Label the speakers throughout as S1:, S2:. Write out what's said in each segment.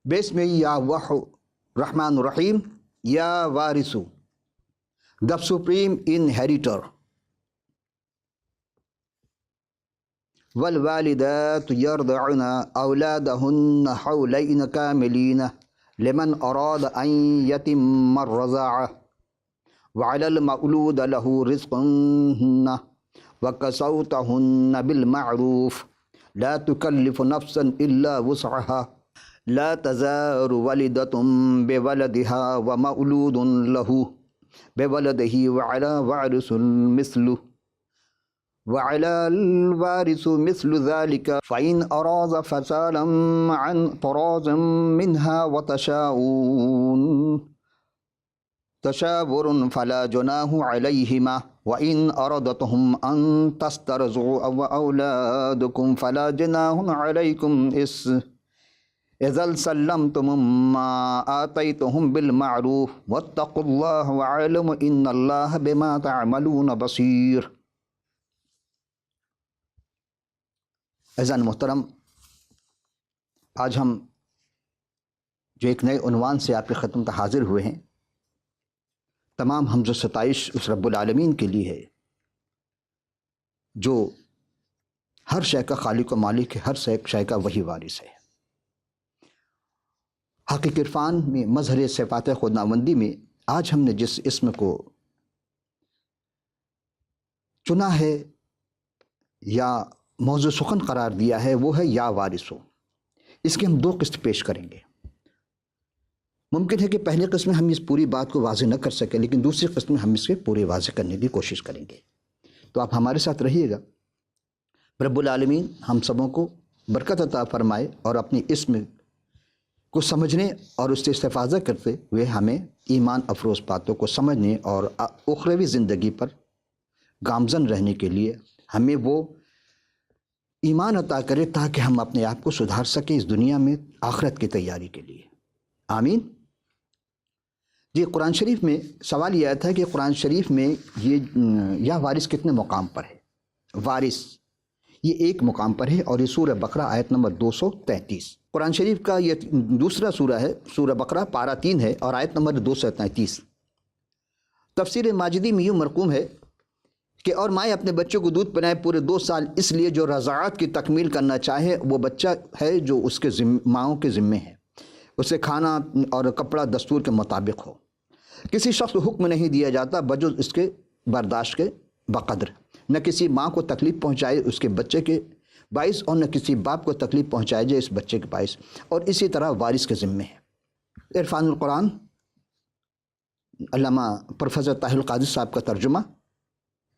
S1: بسم Yahweh Rahman Rahim. Ya Warisu, the supreme inheritor. والوالدات يرضعن أولادهن حولين كاملين لمن أراد أن يتم الرضاعة وعلى المولود له رزقهن وكسوتهن بالمعروف لا تكلف نفسا إلا وسعها لا تزار والدة بولدها ومولود له بولده وعلى وارث مثله وعلى الوارث مثل ذلك فإن أراد فسالا عن طراز منها تشاور فلا جناح عليهما وإن أردتم أن تسترضعوا أولادكم فلا جناح عليكم إذا سلمتم ما آتيتهم بالمعروف واتقوا الله واعلموا إن الله بما تعملون بصير۔ عزیزان محترم، آج ہم جو ایک نئے عنوان سے آپ کی خدمت حاضر ہوئے ہیں، تمام حمد و ستائش اس رب العالمین کے لیے ہے جو ہر شے کا خالق و مالک ہے، ہر شے کا وہی وارث ہے۔ حقیق عرفان میں مظہر صفات خداوندی میں آج ہم نے جس اسم کو چنا ہے یا موضوع سخن قرار دیا ہے وہ ہے یا وارثو۔ اس کی ہم دو قسط پیش کریں گے۔ ممکن ہے کہ پہلی قسط میں ہم اس پوری بات کو واضح نہ کر سکیں، لیکن دوسری قسط میں ہم اس کے پورے واضح کرنے کی کوشش کریں گے، تو آپ ہمارے ساتھ رہیے گا۔ رب العالمین ہم سبوں کو برکت عطا فرمائے اور اپنی اسم کو سمجھنے اور اس سے استفادہ کرتے ہوئے ہمیں ایمان افروز باتوں کو سمجھنے اور اخروی زندگی پر گامزن رہنے کے لیے ہمیں وہ ایمان عطا کرے تاکہ ہم اپنے آپ کو سدھار سکیں اس دنیا میں آخرت کی تیاری کے لیے، آمین۔ جی، قرآن شریف میں سوال یہ آیا تھا کہ قرآن شریف میں یہ وارث کتنے مقام پر ہے؟ وارث یہ ایک مقام پر ہے اور یہ سورہ بقرہ آیت نمبر 233۔ قرآن شریف کا یہ دوسرا سورہ ہے، سورہ بقرہ پارہ 3 ہے اور آیت نمبر 233۔ تفسیر ماجدی میں یوں مرقوم ہے کہ اور مائیں اپنے بچوں کو دودھ پلائیں پورے 2 سال، اس لیے جو رضاعت کی تکمیل کرنا چاہے وہ بچہ ہے جو اس کے ماؤں کے ذمے ہے، اسے کھانا اور کپڑا دستور کے مطابق ہو۔ کسی شخص کو حکم نہیں دیا جاتا بجز اس کے برداشت کے بقدر، نہ کسی ماں کو تکلیف پہنچائے اس کے بچے کے باعث اور نہ کسی باپ کو تکلیف پہنچائے جائے اس بچے کے باعث، اور اسی طرح وارث کے ذمے ہے۔ عرفان القرآن علامہ پروفیسر طاہر القادری صاحب کا ترجمہ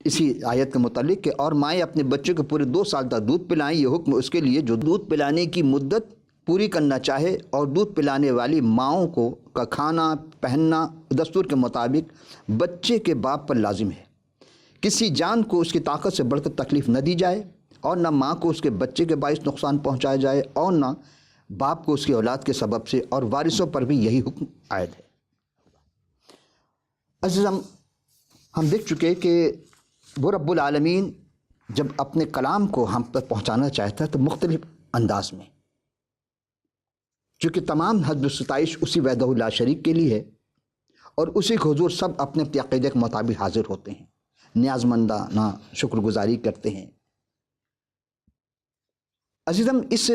S1: اسی آیت کے متعلق کہ اور مائیں اپنے بچے کو پورے 2 سال تک دودھ پلائیں، یہ حکم اس کے لیے جو دودھ پلانے کی مدت پوری کرنا چاہے، اور دودھ پلانے والی ماؤں کو کا کھانا پہننا دستور کے مطابق بچے کے باپ پر لازم ہے۔ کسی جان کو اس کی طاقت سے بڑھ کر تکلیف نہ دی جائے، اور نہ ماں کو اس کے بچے کے باعث نقصان پہنچایا جائے، اور نہ باپ کو اس کی اولاد کے سبب سے، اور وارثوں پر بھی یہی حکم عائد ہے۔ عزیز ہم دیکھ چکے کہ وہ رب العالمین جب اپنے کلام کو ہم تک پہنچانا چاہتا ہے تو مختلف انداز میں، چونکہ تمام حمد و ستائش اسی وحدہ لا شریک کے لیے ہے اور اسی کو حضور سب اپنے اپنے عقیدے کے مطابق حاضر ہوتے ہیں، نیاز مندانہ شکر گزاری کرتے ہیں۔ عزیزم، اس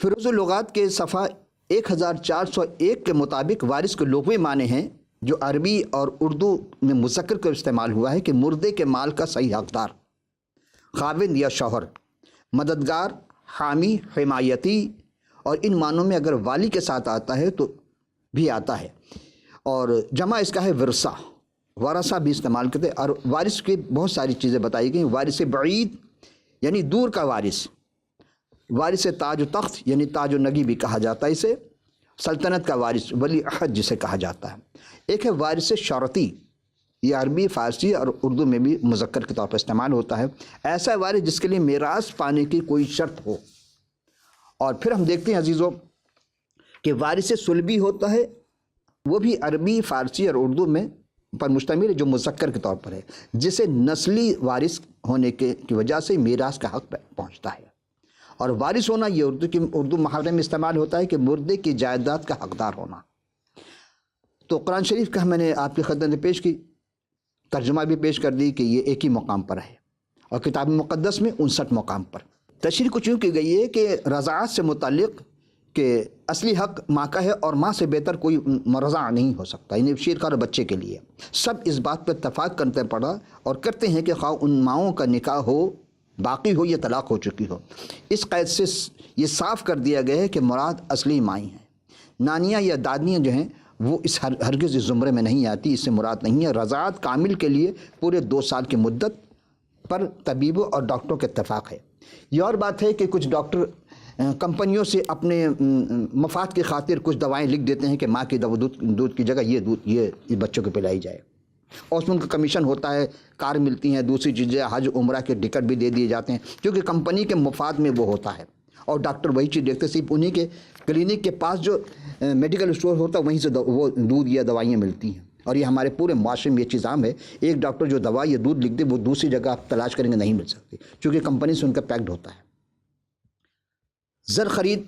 S1: فیروز اللغات کے صفحہ 1401 کے مطابق وارث کے لغوی معنی ہیں جو عربی اور اردو میں مذکر کا استعمال ہوا ہے کہ مردے کے مال کا صحیح حقدار، خاوند یا شوہر، مددگار، حامی، حمایتی، اور ان معنوں میں اگر والی کے ساتھ آتا ہے تو بھی آتا ہے، اور جمع اس کا ہے ورثہ، ورثہ بھی استعمال کرتے ہیں۔ اور وارث کی بہت ساری چیزیں بتائی گئیں۔ وارث بعید یعنی دور کا وارث، وارث تاج و تخت یعنی تاج و نگی بھی کہا جاتا ہے اسے، سلطنت کا وارث ولی عہد جسے کہا جاتا ہے۔ ایک ہے وارث شرطی، یہ عربی، فارسی اور اردو میں بھی مذکر کے طور پر استعمال ہوتا ہے، ایسا وارث جس کے لیے میراث پانے کی کوئی شرط ہو۔ اور پھر ہم دیکھتے ہیں عزیزوں کہ وارث سلبی ہوتا ہے، وہ بھی عربی، فارسی اور اردو میں پر مشتمل ہے، جو مذکر کے طور پر ہے، جسے نسلی وارث ہونے کی وجہ سے میراث کا حق پہنچتا ہے۔ اور وارث ہونا یہ اردو محاورے میں استعمال ہوتا ہے کہ مردے کی جائیداد کا حقدار ہونا۔ تو قرآن شریف کا میں نے آپ کی خدمت میں پیش کی، ترجمہ بھی پیش کر دی کہ یہ ایک ہی مقام پر ہے، اور کتاب مقدس میں 59 مقام پر تشریح کچھ یوں کی گئی ہے کہ رضاعت سے متعلق کہ اصلی حق ماں کا ہے، اور ماں سے بہتر کوئی مرضع نہیں ہو سکتا، یعنی شیرخوار بچے کے لیے سب اس بات پر اتفاق کرتے پڑا اور کرتے ہیں کہ خواہ ان ماؤں کا نکاح ہو، باقی ہو یا طلاق ہو چکی ہو، اس قید سے یہ صاف کر دیا گیا ہے کہ مراد اصلی مائیں ہیں۔ نانیاں یا دادیاں جو ہیں وہ اس ہرگز اس زمرے میں نہیں آتی، اس سے مراد نہیں ہے۔ رضاعت کامل کے لیے پورے 2 سال کی مدت پر طبیبوں اور ڈاکٹروں کے اتفاق ہے۔ یہ اور بات ہے کہ کچھ ڈاکٹر کمپنیوں سے اپنے مفاد کی خاطر کچھ دوائیں لکھ دیتے ہیں کہ ماں کی دودھ کی جگہ یہ بچوں کو پلائی جائے، اور اس میں ان کا کمیشن ہوتا ہے، کار ملتی ہیں، دوسری چیزیں، حج عمرہ کے ٹکٹ بھی دے دیے جاتے ہیں، کیونکہ کمپنی کے مفاد میں وہ ہوتا ہے، اور ڈاکٹر وہی چیز دیکھتے، صرف انہی کے کلینک کے پاس جو میڈیکل اسٹور ہوتا ہے وہیں سے وہ دودھ یا دوائیاں ملتی ہیں۔ اور یہ ہمارے پورے معاشرے میں یہ چیز عام ہے، ایک ڈاکٹر جو دوا یا دودھ لکھ دے وہ دوسری جگہ آپ تلاش کریں گے نہیں مل سکتی، چونکہ کمپنی سے ان کا پیکڈ ہوتا ہے۔ زر خرید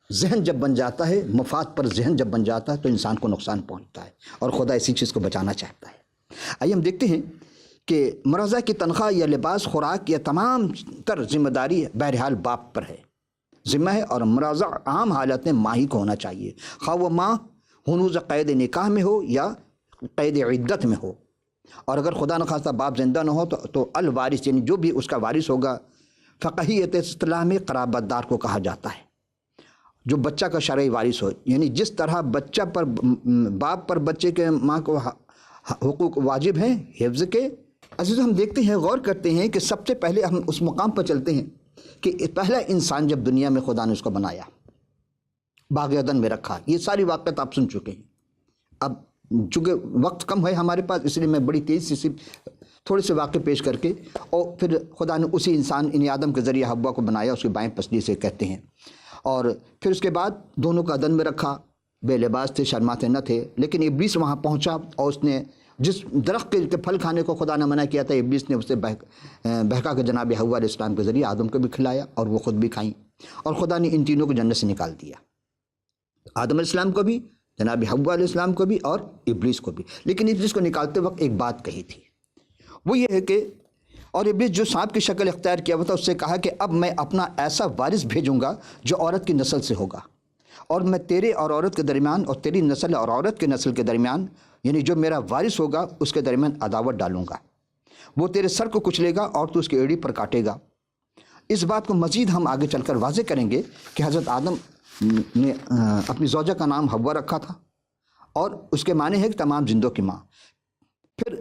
S1: ذہن جب بن جاتا ہے، مفاد پر ذہن جب بن جاتا ہے تو انسان کو نقصان پہنچتا ہے، اور خدا اسی چیز کو بچانا چاہتا ہے۔ آئیے ہم دیکھتے ہیں کہ مرضع کی تنخواہ یا لباس، خوراک یا تمام تر ذمہ داری بہرحال باپ پر ہے، ذمہ ہے، اور مرضع عام حالت میں ماں ہی کو ہونا چاہیے، خواہ وہ ماں ہنوز قید نکاح میں ہو یا قید عدت میں ہو، اور اگر خدا نخواستہ باپ زندہ نہ ہو تو الوارث، یعنی جو بھی اس کا وارث ہوگا، فقہیت اصطلاح میں قرابت دار کو کہا جاتا ہے، جو بچہ کا شرعی وارث ہو، یعنی جس طرح بچہ پر باپ پر بچے کے ماں کو حقوق واجب ہیں حفظ کے۔ عزیز ہم دیکھتے ہیں، غور کرتے ہیں کہ سب سے پہلے ہم اس مقام پر چلتے ہیں کہ پہلا انسان جب دنیا میں خدا نے اس کو بنایا، باغ عدن میں رکھا، یہ ساری واقعات آپ سن چکے ہیں۔ اب چونکہ وقت کم ہے ہمارے پاس، اس لیے میں بڑی تیزی سے تھوڑے سے واقع پیش کر کے، اور پھر خدا نے اسی انسان یعنی آدم کے ذریعے حوا کو بنایا، اس کے بائیں پسلی سے کہتے ہیں، اور پھر اس کے بعد دونوں کو عدن میں رکھا، بے لباس تھے، شرماتے نہ تھے، لیکن ابلیس وہاں پہنچا، اور اس نے جس درخت کے پھل کھانے کو خدا نے منع کیا تھا، ابلیس نے اسے بہکا کے جناب حوا علیہ السلام کے ذریعے آدم کو بھی کھلایا، اور وہ خود بھی کھائیں، اور خدا نے ان تینوں کو جنت سے نکال دیا، آدم علیہ السلام کو بھی، جناب حوا علیہ السلام کو بھی، اور ابلیس کو بھی۔ لیکن ابلیس کو نکالتے وقت ایک بات کہی تھی، وہ یہ ہے کہ اور ابلیس جو سانپ کی شکل اختیار کیا ہوا تھا، اس سے کہا کہ اب میں اپنا ایسا وارث بھیجوں گا جو عورت کی نسل سے ہوگا، اور میں تیرے اور عورت کے درمیان، اور تیری نسل اور عورت کے نسل کے درمیان، یعنی جو میرا وارث ہوگا اس کے درمیان عداوت ڈالوں گا، وہ تیرے سر کو کچلے گا اور تو اس کی ایڑی پر کاٹے گا۔ اس بات کو مزید ہم آگے چل کر واضح کریں گے کہ حضرت آدم نے اپنی زوجہ کا نام حوا رکھا تھا، اور اس کے معنی ہے کہ تمام زندوں کی ماں۔ پھر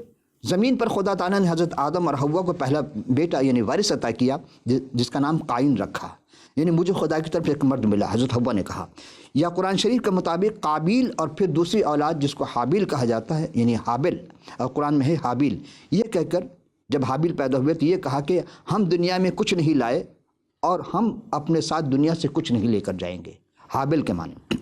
S1: زمین پر خدا تعالیٰ نے حضرت آدم اور حوا کو پہلا بیٹا یعنی وارث عطا کیا، جس کا نام قائن رکھا، یعنی مجھے خدا کی طرف ایک مرد ملا، حضرت حوا نے کہا، یا قرآن شریف کے مطابق قابیل اور پھر دوسری اولاد جس کو حابیل کہا جاتا ہے، یعنی حابل، اور قرآن میں ہے حابیل، یہ کہہ کر جب حابیل پیدا ہوئے تو یہ کہا کہ ہم دنیا میں کچھ نہیں لائے اور ہم اپنے ساتھ دنیا سے کچھ نہیں لے کر جائیں گے، حابل کے معنی۔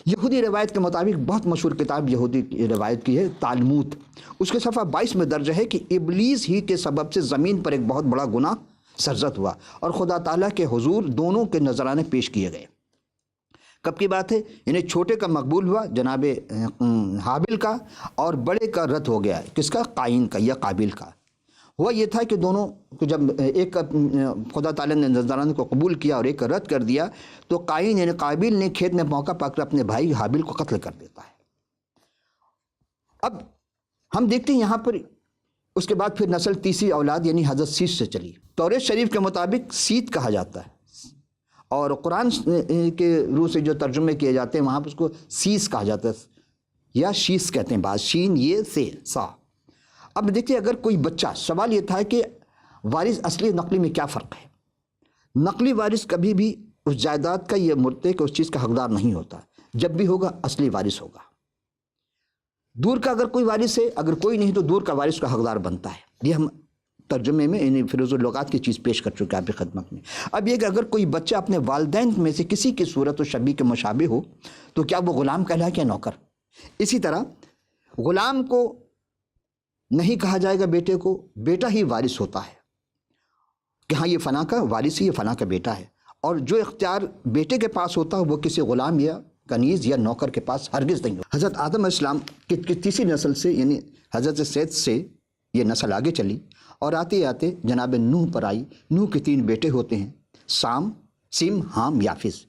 S1: یہودی روایت کے مطابق بہت مشہور کتاب یہودی روایت کی ہے تالمود، اس کے صفحہ 22 میں درج ہے کہ ابلیس ہی کے سبب سے زمین پر ایک بہت بڑا گناہ سرزد ہوا، اور خدا تعالیٰ کے حضور دونوں کے نذرانے پیش کیے گئے۔ کب کی بات ہے؟ یعنی چھوٹے کا مقبول ہوا جناب حابل کا، اور بڑے کا رد ہو گیا، کس کا؟ قائن کا یا قابل کا۔ ہوا یہ تھا کہ دونوں کو جب ایک خدا تعالیٰ نے نذرانے کو قبول کیا اور ایک کا رد کر دیا، تو قائن یعنی قابل نے کھیت میں موقع پا کر اپنے بھائی حابل کو قتل کر دیتا ہے۔ اب ہم دیکھتے ہیں یہاں پر اس کے بعد پھر نسل تیسری اولاد یعنی حضرت سیس سے چلی۔ توریت شریف کے مطابق سیت کہا جاتا ہے، اور قرآن کے روح سے جو ترجمے کیے جاتے ہیں وہاں پر اس کو سیس کہا جاتا ہے، یا شیس کہتے ہیں بعض، شین یہ سے سا۔ اب دیکھیے اگر کوئی بچہ، سوال یہ تھا کہ وارث اصلی نقلی میں کیا فرق ہے؟ نقلی وارث کبھی بھی اس جائیداد کا یہ مرتے کہ اس چیز کا حقدار نہیں ہوتا، جب بھی ہوگا اصلی وارث ہوگا۔ دور کا اگر کوئی وارث ہے، اگر کوئی نہیں تو دور کا وارث کا حقدار بنتا ہے۔ یہ ہم ترجمے میں یعنی فیروز اللغات کی چیز پیش کر چکے ہیں آپ کی خدمت میں۔ اب یہ کہ اگر کوئی بچہ اپنے والدین میں سے کسی کی صورت و شبیہ کے مشابہ ہو تو کیا وہ غلام کہلائے یا نوکر؟ اسی طرح غلام کو نہیں کہا جائے گا بیٹے کو، بیٹا ہی وارث ہوتا ہے کہ ہاں یہ فلاں کا وارث ہے، یہ فلاں کا بیٹا ہے، اور جو اختیار بیٹے کے پاس ہوتا ہے وہ کسی غلام یا کنیز یا نوکر کے پاس ہرگز نہیں ہو۔ حضرت آدم علیہ السلام کی تیسری نسل سے یعنی حضرت سیت سے یہ نسل آگے چلی اور آتے آتے جناب نوح پر آئی۔ نوح کے 3 بیٹے ہوتے ہیں، سام، سیم، ہام، یافس۔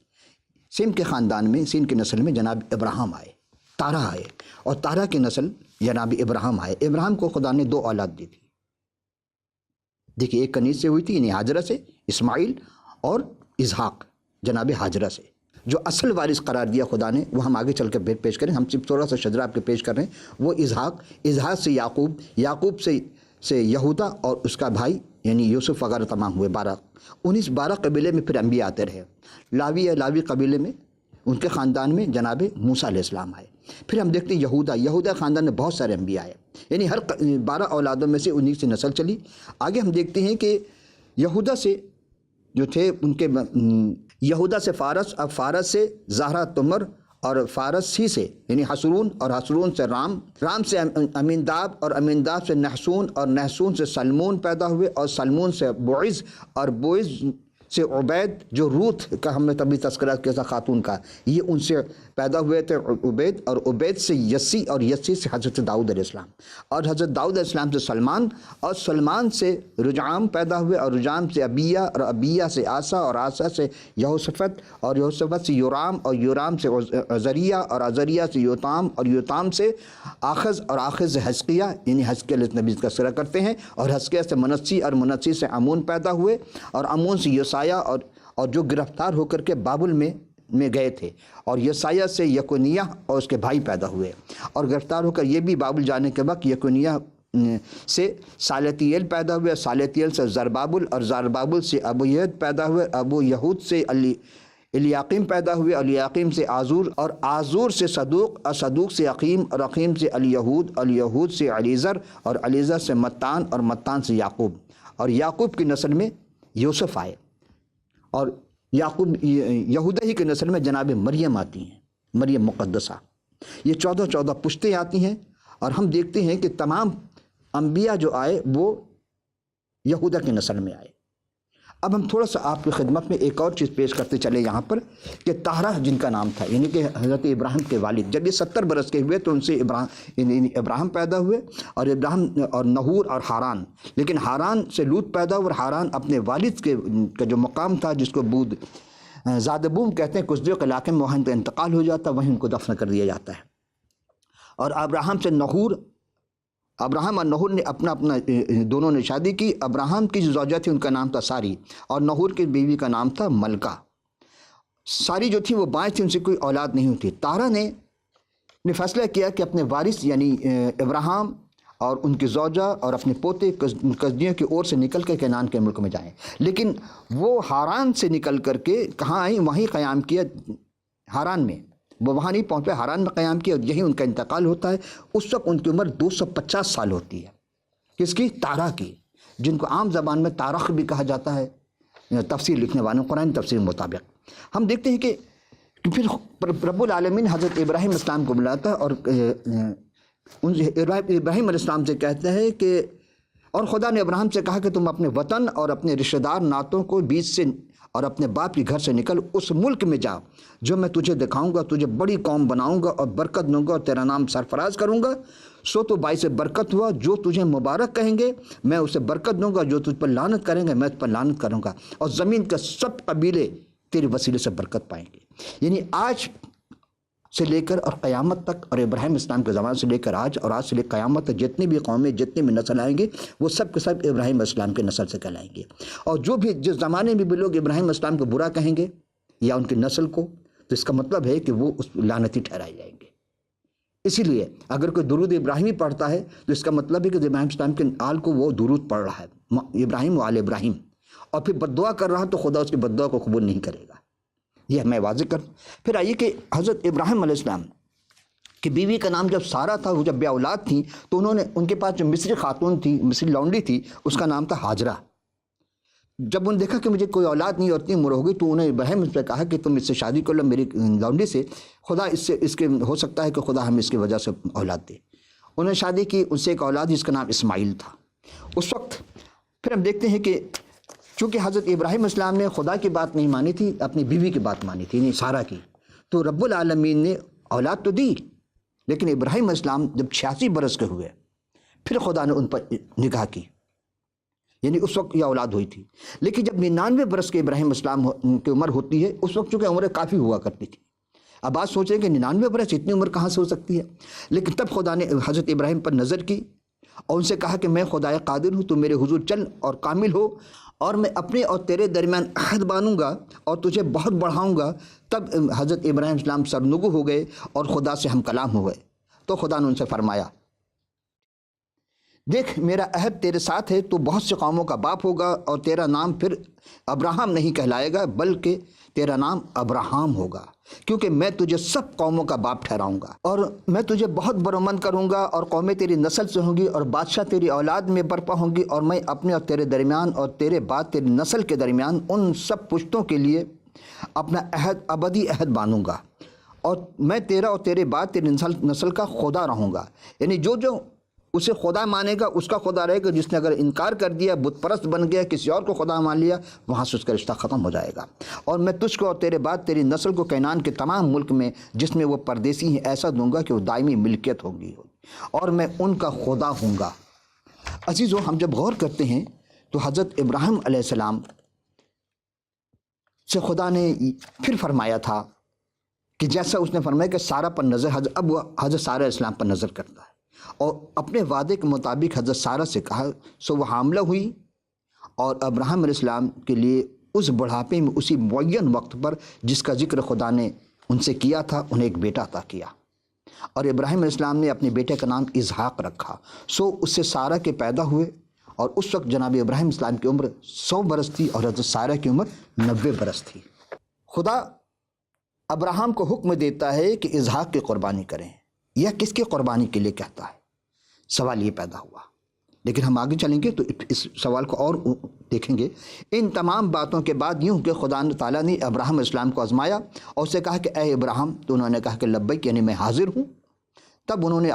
S1: سیم کے خاندان میں، سیم کی نسل میں جناب ابراہیم آئے، تارہ آئے، اور تارہ کی نسل جناب ابراہیم آئے۔ ابراہیم کو خدا نے 2 اولاد دی تھی، دیکھیے ایک کنیز سے ہوئی تھی یعنی ہاجرہ سے، اسماعیل، اور اسحاق جناب ہاجرہ سے۔ جو اصل وارث قرار دیا خدا نے وہ ہم آگے چل کے پیش کریں، ہم صرف تھوڑا سا شجرہ آپ کے پیش کر رہے ہیں۔ وہ اسحاق سے یعقوب، یعقوب سے یہودا اور اس کا بھائی یعنی یوسف وغیرہ تمام ہوئے 12۔ 12 قبیلے میں پھر انبیاء آتے رہے۔ لاوی قبیلے میں ان کے خاندان میں جناب موسیٰ علیہ السلام آئے۔ پھر ہم دیکھتے ہیں یہودا خاندان میں بہت سارے انبیاء آئے، یعنی ہر 12 اولادوں میں سے انہی سے نسل چلی۔ آگے ہم دیکھتے ہیں کہ یہودا سے جو تھے ان کے یہودا سے فارس، اب فارس سے زہرہ تمر، اور فارس ہی سے یعنی حسرون، اور حسرون سے رام سے امینداب، اور امینداب سے نحسون، اور نحسون سے سلمون پیدا ہوئے، اور سلمون سے بوعز، اور بوعز سے عبید جو روت کا ہم نے تبھی تذکرہ کیا تھا خاتون کا، یہ ان سے پیدا ہوئے تھے عبید، اور عبید سے یسی، اور یسی سے حضرت داؤد علیہ السلام، اور حضرت داؤد علیہ السلام سے سلمان، اور سلمان سے رجعام پیدا ہوئے، اور رجعام سے ابیہ، اور ابیہ سے آسا، اور آسا سے یہوشفت، اور یہوشفت سے یورام، اور یورام سے عزریہ، اور عزریہ سے یوتام، اور یوتام سے آخز، اور آخز سے حزقیہ یعنی حزقیہ علیہ نبی کا تذکرہ کرتے ہیں، اور حزقیہ سے منسی، اور منسی سے امون پیدا ہوئے، اور امون سے یوسایہ، اور جو گرفتار ہو کر کے بابل میں گئے تھے، اور یسایہ سے یکونیہ اور اس کے بھائی پیدا ہوئے، اور گرفتار ہو کر یہ بھی بابل جانے کے وقت یکونیہ سے سالتیل پیدا ہوئے، سالتیل سے زربابل، اور زربابل سے ابو یہود پیدا ہوئے، ابو یہود سے الیاقیم پیدا ہوئے، الیاقیم سے آزور، اور آزور سے صدوق، اور صدوق سے عقیم، اور عقیم سے الیہود، الیہود سے علیزر، اور علیزر سے متان، اور متان سے یعقوب، اور یعقوب کی نسل میں یوسف آئے، اور یعقوب یہودا ہی کی نسل میں جناب مریم آتی ہیں، مریم مقدسہ۔ یہ 14 پشتیں آتی ہیں، اور ہم دیکھتے ہیں کہ تمام انبیاء جو آئے وہ یہودا کی نسل میں آئے۔ اب ہم تھوڑا سا آپ کی خدمت میں ایک اور چیز پیش کرتے چلے یہاں پر، کہ تارہ جن کا نام تھا یعنی کہ حضرت ابراہیم کے والد، جب یہ 70 برس کے ہوئے تو ان سے ابراہیم پیدا ہوئے، اور ابراہیم اور نحور اور حاران، لیکن حاران سے لوط پیدا ہوا، اور حاران اپنے والد کا جو مقام تھا جس کو بود زادبوم کہتے ہیں، کچھ دیو کے علاقے میں وہاں ان کا انتقال ہو جاتا ہے، وہیں ان کو دفن کر دیا جاتا ہے۔ اور ابراہیم سے نحور، ابراہیم اور نحور نے اپنا دونوں نے شادی کی۔ ابراہیم کی جو زوجہ تھی ان کا نام تھا ساری، اور نحور کی بیوی کا نام تھا ملکہ۔ ساری جو تھی وہ بائیں تھی، ان سے کوئی اولاد نہیں ہوتی۔ تارہ نے فیصلہ کیا کہ اپنے وارث یعنی ابراہیم اور ان کی زوجہ اور اپنے پوتے کسدیوں کی اور سے نکل کر کنعان کے ملک میں جائیں، لیکن وہ حاران سے نکل کر کے کہاں آئیں؟ وہیں قیام کیا، حاران میں۔ وہ وہاں نہیں پہنچ پائے، حاران میں قیام کیا، اور یہیں ان کا انتقال ہوتا ہے۔ اس وقت ان کی عمر 250 سال ہوتی ہے۔ کس کی؟ تارہ کی، جن کو عام زبان میں تارخ بھی کہا جاتا ہے تفسیر لکھنے والوں، قرآن تفسیر مطابق۔ ہم دیکھتے ہیں کہ پھر رب العالمین حضرت ابراہیم السلام کو بلاتا ہے، اور ابراہیم علیہ السلام سے کہتا ہے کہ اور خدا نے ابراہیم سے کہا کہ تم اپنے وطن اور اپنے رشتہ دار نعتوں کو بیچ سے اور اپنے باپ کے گھر سے نکل اس ملک میں جا جو میں تجھے دکھاؤں گا، تجھے بڑی قوم بناؤں گا اور برکت دوں گا اور تیرا نام سرفراز کروں گا۔ سو تو باعث برکت ہوا، جو تجھے مبارک کہیں گے میں اسے برکت دوں گا، جو تجھ پر لعنت کریں گے میں تجھ پر لعنت کروں گا، اور زمین کے سب قبیلے تیرے وسیلے سے برکت پائیں گے۔ یعنی آج سے لے کر اور قیامت تک، اور ابراہیم اسلام کے زمانے سے لے کر آج، اور آج سے لے کر قیامت تک جتنی بھی قومیں، جتنے بھی نسل آئیں گے وہ سب کے سب ابراہیم اسلام کے نسل سے کہلائیں گے۔ اور جو بھی جس زمانے میں بھی لوگ ابراہیم اسلام کو برا کہیں گے یا ان کی نسل کو، تو اس کا مطلب ہے کہ وہ اس لعنتی ٹھہرائے جائیں گے۔ اسی لیے اگر کوئی درود ابراہیمی پڑھتا ہے تو اس کا مطلب ہے کہ ابراہیم اسلام کے آل کو وہ درود پڑھ رہا ہے، ابراہیم و آل ابراہیم، اور پھر بد دعا کر رہا تو خدا اس کی بد دعا کو قبول نہیں کرے گا۔ یہ میں واضح کر۔ پھر آئیے کہ حضرت ابراہیم علیہ السلام کہ بیوی کا نام جب سارہ تھا، وہ جب بے اولاد تھیں تو انہوں نے، ان کے پاس جو مصری خاتون تھی، مصری لونڈی تھی، اس کا نام تھا ہاجرہ۔ جب انہوں نے دیکھا کہ مجھے کوئی اولاد نہیں اور اتنی عمر ہوگی، تو انہیں ابراہیم سے کہا کہ تم اس سے شادی کر لو میری لونڈی سے، خدا اس کے ہو سکتا ہے کہ خدا ہمیں اس کی وجہ سے اولاد دے۔ انہوں نے شادی کی، ان سے ایک اولاد جس کا نام اسماعیل تھا۔ اس وقت پھر ہم دیکھتے ہیں کہ چونکہ حضرت ابراہیم السلام نے خدا کی بات نہیں مانی تھی، اپنی بیوی کی بات مانی تھی، یعنی سارہ کی، تو رب العالمین نے اولاد تو دی، لیکن ابراہیم السلام جب 86 برس کے ہوئے پھر خدا نے ان پر نگاہ کی، یعنی اس وقت یہ اولاد ہوئی تھی۔ لیکن جب 99 برس کے ابراہیم السلام کی عمر ہوتی ہے، اس وقت چونکہ عمر کافی ہوا کرتی تھی۔ اب بات سوچیں کہ 99 برس اتنی عمر کہاں سے ہو سکتی ہے؟ لیکن تب خدا نے حضرت ابراہیم پر نظر کی اور ان سے کہا کہ میں خدائے قادر ہوں، تو میرے حضور چل اور کامل ہو، اور میں اپنے اور تیرے درمیان عہد باندھوں گا اور تجھے بہت بڑھاؤں گا۔ تب حضرت ابراہیم السلام سرنگو ہو گئے اور خدا سے ہم کلام ہوئے۔ تو خدا نے ان سے فرمایا، دیکھ میرا عہد تیرے ساتھ ہے، تو بہت سے قوموں کا باپ ہوگا، اور تیرا نام پھر ابراہم نہیں کہلائے گا بلکہ تیرا نام ابراہام ہوگا، کیونکہ میں تجھے سب قوموں کا باپ ٹھہراؤں گا، اور میں تجھے بہت برومند کروں گا، اور قومیں تیری نسل سے ہوں گی، اور بادشاہ تیری اولاد میں برپا ہوں گی، اور میں اپنے اور تیرے درمیان اور تیرے بعد تیری نسل کے درمیان ان سب پشتوں کے لیے اپنا عہد، ابدی عہد باندھوں گا، اور میں تیرا اور تیرے بعد تیری نسل کا خدا رہوں گا۔ یعنی جو اسے خدا مانے گا اس کا خدا رہے گا، جس نے اگر انکار کر دیا، بت پرست بن گیا، کسی اور کو خدا مان لیا، وہاں سے اس کا رشتہ ختم ہو جائے گا۔ اور میں تجھ کو اور تیرے بعد تیری نسل کو کینان کے تمام ملک میں جس میں وہ پردیسی ہیں ایسا دوں گا کہ وہ دائمی ملکیت ہوگی، اور میں ان کا خدا ہوں گا۔ عزیزو، ہم جب غور کرتے ہیں تو حضرت ابراہیم علیہ السلام سے خدا نے پھر فرمایا تھا کہ جیسا اس نے فرمایا کہ سارہ پر نظر، اب وہ حضرت سارہ علیہ السلام پر نظر کرتا ہے، اور اپنے وعدے کے مطابق حضرت سارہ سے کہا، سو وہ حاملہ ہوئی، اور ابراہیم علیہ السلام کے لیے اس بڑھاپے میں اسی معین وقت پر جس کا ذکر خدا نے ان سے کیا تھا، انہیں ایک بیٹا عطا کیا، اور ابراہیم علیہ السلام نے اپنے بیٹے کا نام اسحاق رکھا۔ سو اس سے سارہ کے پیدا ہوئے، اور اس وقت جناب ابراہیم علیہ السلام کی عمر 100 برس تھی اور حضرت سارہ کی عمر 90 برس تھی۔ خدا ابراہیم کو حکم دیتا ہے کہ اسحاق کی قربانی کریں، یا کس کی قربانی کے لیے کہتا ہے؟ سوال یہ پیدا ہوا، لیکن ہم آگے چلیں گے تو اس سوال کو اور دیکھیں گے۔ ان تمام باتوں کے بعد یوں کہ خدا تعالیٰ نے ابراہیم علیہ السلام کو آزمایا اور اسے کہا کہ اے ابراہیم، تو انہوں نے کہا کہ لبیک، یعنی میں حاضر ہوں۔ تب انہوں نے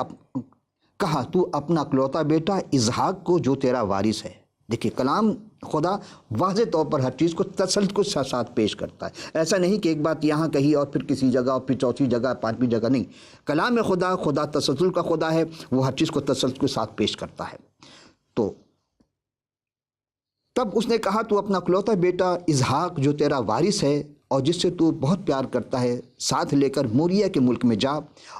S1: کہا، تو اپنا اکلوتا بیٹا اسحاق کو جو تیرا وارث ہے۔ دیکھیے، کلام خدا واضح طور پر ہر چیز کو تسلسل کے ساتھ پیش کرتا ہے، ایسا نہیں کہ ایک بات یہاں کہی اور پھر کسی جگہ اور پھر چوتھی جگہ، پانچویں جگہ، نہیں۔ کلام خدا تسلسل کا خدا ہے، وہ ہر چیز کو تسلسل کے ساتھ پیش کرتا ہے۔ تو تب اس نے کہا، تو اپنا اکلوتا بیٹا اسحاق جو تیرا وارث ہے اور جس سے تو بہت پیار کرتا ہے، ساتھ لے کر موریہ کے ملک میں جا،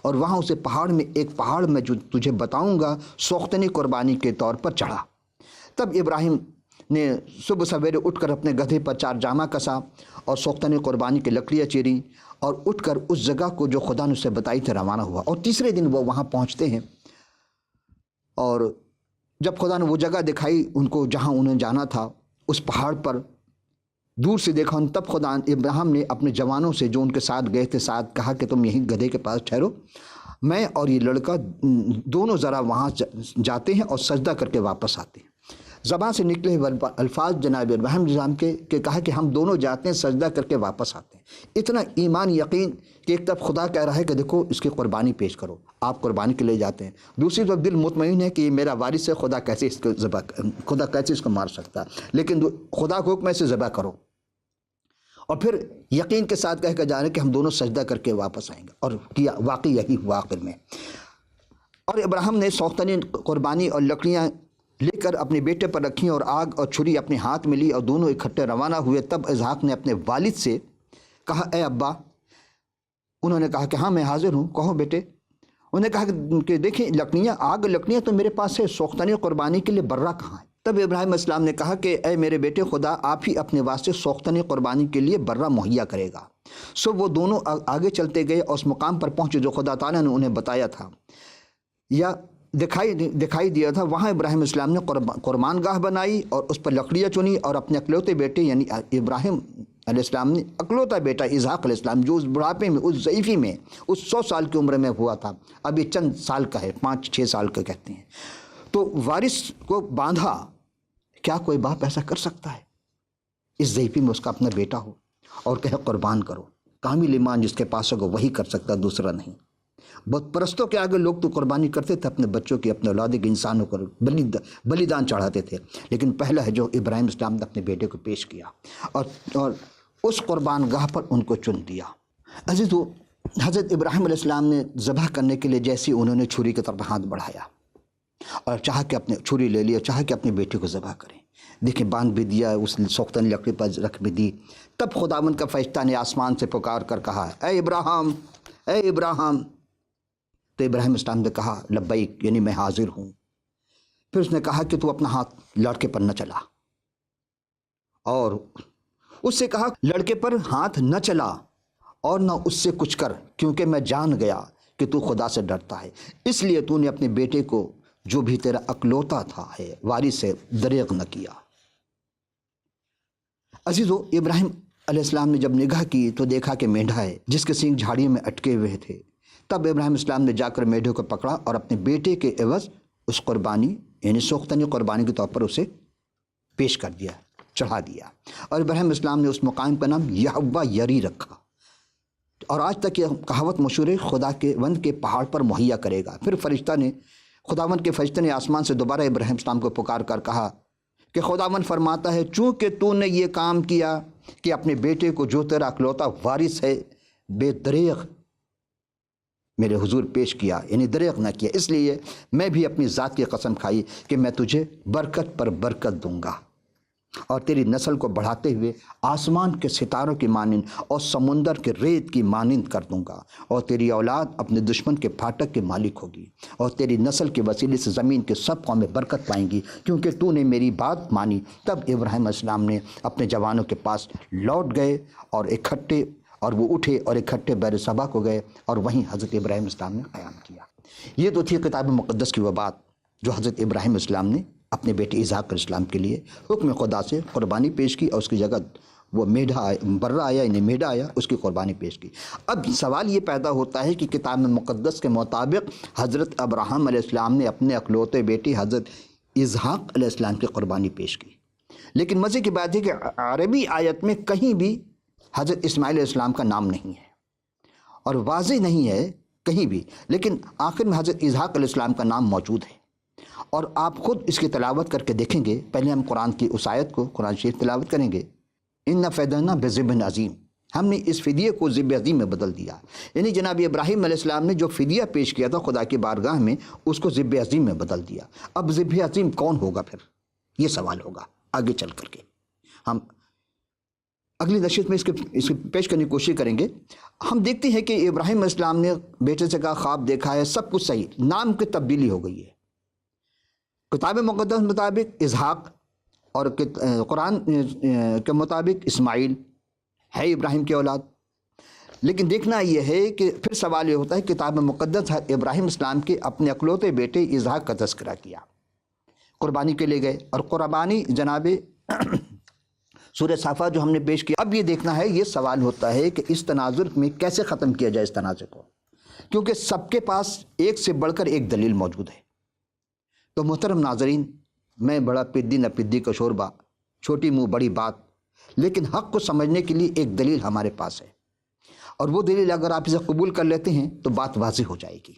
S1: اور وہاں اسے پہاڑ میں، ایک پہاڑ میں جو تجھے بتاؤں گا، سوختنی قربانی کے طور پر چڑھا۔ تب ابراہیم نے صبح سویرے اٹھ کر اپنے گدھے پر 4 جامہ کسا اور سوختنی قربانی کی لکڑیاں چیریں، اور اٹھ کر اس جگہ کو جو خدا نے اسے بتائی تھی روانہ ہوا، اور تیسرے دن وہ وہاں پہنچتے ہیں۔ اور جب خدا نے وہ جگہ دکھائی ان کو جہاں انہیں جانا تھا، اس پہاڑ پر دور سے دیکھا، تب خدا ابراہیم نے اپنے جوانوں سے جو ان کے ساتھ گئے تھے ساتھ کہا کہ تم یہیں گدھے کے پاس ٹھہرو، میں اور یہ لڑکا دونوں ذرا وہاں جاتے ہیں اور سجدہ کر کے واپس آتے ہیں۔ زبان سے نکلے الفاظ جناب ابراہیم علیہ السلام کے کہا کہ ہم دونوں جاتے ہیں، سجدہ کر کے واپس آتے ہیں۔ اتنا ایمان یقین کہ ایک طرف خدا کہہ رہا ہے کہ دیکھو اس کی قربانی پیش کرو، آپ قربانی کے لے جاتے ہیں، دوسری طرف دل مطمئن ہے کہ یہ میرا وارث ہے، خدا کیسے اس کو مار سکتا ہے، لیکن خدا کو حکم ہے اسے ذبح کرو۔ اور پھر یقین کے ساتھ کہہ کر جا رہے کہ ہم دونوں سجدہ کر کے واپس آئیں گے، اور کیا واقعی یہی ہوا آخر میں۔ اور ابراہیم نے سوختنی قربانی اور لکڑیاں لے کر اپنے بیٹے پر رکھیں، اور آگ اور چھری اپنے ہاتھ میں لی، اور دونوں اکٹھے روانہ ہوئے۔ تب اسحاق نے اپنے والد سے کہا، اے ابا۔ انہوں نے کہا کہ ہاں میں حاضر ہوں، کہو بیٹے۔ انہوں نے کہا کہ دیکھیں لکڑیاں تو میرے پاس ہے، سوختنی قربانی کے لیے برہ کہاں ہے؟ تب ابراہیم علیہ السلام نے کہا کہ اے میرے بیٹے، خدا آپ ہی اپنے واسطے سوختنی قربانی کے لیے برہ مہیا کرے گا۔ سو وہ دونوں آگے چلتے گئے اور اس مقام پر پہنچے جو خدا تعالیٰ نے انہیں بتایا تھا یا دکھائی دیا تھا۔ وہاں ابراہیم علیہ السلام نے قربان گاہ بنائی اور اس پر لکڑیاں چنی، اور اپنے اکلوتے بیٹے یعنی ابراہیم علیہ السلام نے اکلوتا بیٹا اسحاق علیہ السلام جو اس بڑھاپے میں، اس ضعیفی میں، اس 100 سال کی عمر میں ہوا تھا، اب یہ چند سال کا ہے، 5-6 سال کا کہتے ہیں، تو وارث کو باندھا۔ کیا کوئی باپ ایسا کر سکتا ہے؟ اس ضعیفی میں اس کا اپنا بیٹا ہو اور کہے قربان کرو۔ کامل ایمان جس کے پاس ہوگا وہی کر سکتا، دوسرا نہیں۔ بت پرستوں کے آگے لوگ تو قربانی کرتے تھے اپنے بچوں کی، اپنے اولاد کے، انسانوں کو بلیدان چڑھاتے تھے، لیکن پہلا ہے جو ابراہیم اسلام نے اپنے بیٹے کو پیش کیا اور اس قربان گاہ پر ان کو چن دیا۔ عزیزو، حضرت ابراہیم علیہ السلام نے ذبح کرنے کے لیے جیسے انہوں نے چھری کی طرف ہاتھ بڑھایا اور چاہا کہ اپنے چھری لے لی اور چاہا کہ اپنے بیٹے کو ذبح کریں، دیکھیں باندھ بھی دیا، اس سوختن لکڑی پر رکھ بھی دی۔ تب خداوند کا فرشتہ نے آسمان سے پکار کر کہا، اے ابراہیم، اے ابراہیم۔ تو ابراہیم اسلام نے کہا لبیک، یعنی میں حاضر ہوں۔ پھر اس نے کہا کہ تو اپنا ہاتھ لڑکے پر نہ چلا، اور اس سے کہا لڑکے پر ہاتھ نہ چلا اور نہ اس سے کچھ کر، کیونکہ میں جان گیا کہ تو خدا سے ڈرتا ہے، اس لیے تو نے اپنے بیٹے کو جو بھی تیرا اکلوتا تھا ہے وارث سے دریغ نہ کیا۔ عزیزو، ابراہیم علیہ السلام نے جب نگاہ کی تو دیکھا کہ مینڈھا ہے جس کے سینگ جھاڑی میں اٹکے ہوئے تھے۔ تب ابراہیم اسلام نے جا کر میڈے کو پکڑا اور اپنے بیٹے کے عوض اس قربانی یعنی سوختنی قربانی کے طور پر اسے پیش کر دیا، چڑھا دیا، اور ابراہیم اسلام نے اس مقام کا نام یہوہ یری رکھا، اور آج تک یہ کہاوت مشہور ہے، خدا کے وند کے پہاڑ پر مہیا کرے گا۔ پھر خداوند کے فرشتے نے آسمان سے دوبارہ ابراہیم اسلام کو پکار کر کہا کہ خداوند فرماتا ہے، چونکہ تو نے یہ کام کیا کہ اپنے بیٹے کو جو تیرا اکلوتا وارث ہے بے دریغ میرے حضور پیش کیا، یعنی دریغ نہ کیا، اس لیے میں بھی اپنی ذات کی قسم کھائی کہ میں تجھے برکت پر برکت دوں گا اور تیری نسل کو بڑھاتے ہوئے آسمان کے ستاروں کی مانند اور سمندر کے ریت کی مانند کر دوں گا، اور تیری اولاد اپنے دشمن کے پھاٹک کے مالک ہوگی، اور تیری نسل کے وسیلے سے زمین کے سب قومیں برکت پائیں گی، کیونکہ تو نے میری بات مانی۔ تب ابراہیم علیہ السلام نے اپنے جوانوں کے پاس لوٹ گئے اور وہ اٹھے اور اکٹھے بیر صبا کو گئے، اور وہیں حضرت ابراہیم اسلام نے قیام کیا۔ یہ تو تھی کتاب مقدس کی وہ بات جو حضرت ابراہیم اسلام نے اپنے بیٹے اسحاق علیہ السلام کے لیے حکم خدا سے قربانی پیش کی، اور اس کی جگہ وہ برہ آیا، یعنی میڈا آیا، اس کی قربانی پیش کی۔ اب سوال یہ پیدا ہوتا ہے کہ کتاب مقدس کے مطابق حضرت ابراہیم علیہ السلام نے اپنے اکلوتے بیٹے حضرت اسحاق علیہ السلام کی قربانی پیش کی، لیکن مزے کی بات ہے کہ عربی آیت میں کہیں بھی حضرت اسماعیل علیہ السلام کا نام نہیں ہے، اور واضح نہیں ہے کہیں بھی، لیکن آخر میں حضرت اسحاق علیہ السلام کا نام موجود ہے، اور آپ خود اس کی تلاوت کر کے دیکھیں گے۔ پہلے ہم قرآن کی اس آیت کو قرآن شریف تلاوت کریں گے، اِنَّ فَدَيْنَاهُ بِذِبْحٍ عَظِيمٍ، ہم نے اس فدیے کو ذبح عظیم میں بدل دیا، یعنی جناب ابراہیم علیہ السلام نے جو فدیہ پیش کیا تھا خدا کی بارگاہ میں، اس کو ذبح عظیم میں بدل دیا۔ اب ذبح عظیم کون ہوگا؟ پھر یہ سوال ہوگا آگے چل کر کے، ہم اگلی نشست میں اس کی پیش کرنے کی کوشش کریں گے۔ ہم دیکھتے ہیں کہ ابراہیم علیہ السلام نے بیٹے سے کہا خواب دیکھا ہے، سب کچھ صحیح، نام کی تبدیلی ہو گئی ہے۔ کتاب مقدس مطابق اسحاق اور قرآن کے مطابق اسماعیل ہے ابراہیم کی اولاد، لیکن دیکھنا یہ ہے کہ پھر سوال یہ ہوتا ہے کتاب مقدس ابراہیم اسلام کے اپنے اکلوتے بیٹے اسحاق کا تذکرہ کیا، قربانی کے لیے گئے، اور قربانی جناب سورہ صافات جو ہم نے پیش کیا۔ اب یہ دیکھنا ہے، یہ سوال ہوتا ہے کہ اس تناظر میں کیسے ختم کیا جائے اس تنازع کو، کیونکہ سب کے پاس ایک سے بڑھ کر ایک دلیل موجود ہے۔ تو محترم ناظرین، میں بڑا پدی نہ پدی کا شوربہ، چھوٹی منہ بڑی بات، لیکن حق کو سمجھنے کے لیے ایک دلیل ہمارے پاس ہے، اور وہ دلیل اگر آپ اسے قبول کر لیتے ہیں تو بات واضح ہو جائے گی،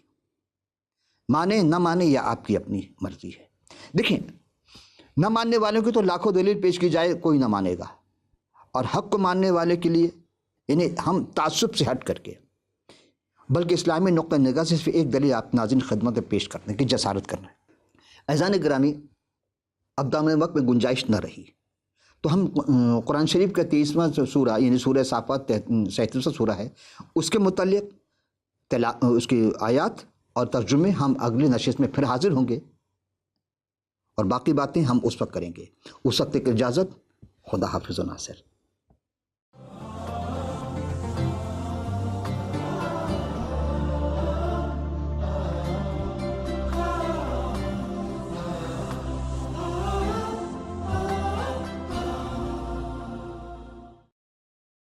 S1: مانے نہ مانے یا آپ کی اپنی مرضی ہے۔ دیکھیں، نہ ماننے والوں کی تو لاکھوں دلیل پیش کی جائے کوئی نہ مانے گا، اور حق کو ماننے والے کے لیے یعنی ہم تعصب سے ہٹ کر کے بلکہ اسلامی نقطہ نگاہ سے صرف ایک دلیل آپ ناظرین خدمت میں پیش کرنے کی جسارت کرنا ہے۔ اذان گرامی، اب دامن وقت میں گنجائش نہ رہی تو ہم قرآن شریف کا 23واں سورہ یعنی سورہ صافات 37واں سورہ ہے، اس کے متعلق اس کی آیات اور ترجمے ہم اگلی نشست میں پھر حاضر ہوں گے، اور باقی باتیں ہم اس وقت کریں گے۔ اس وقت کی اجازت، خدا حافظ و ناصر۔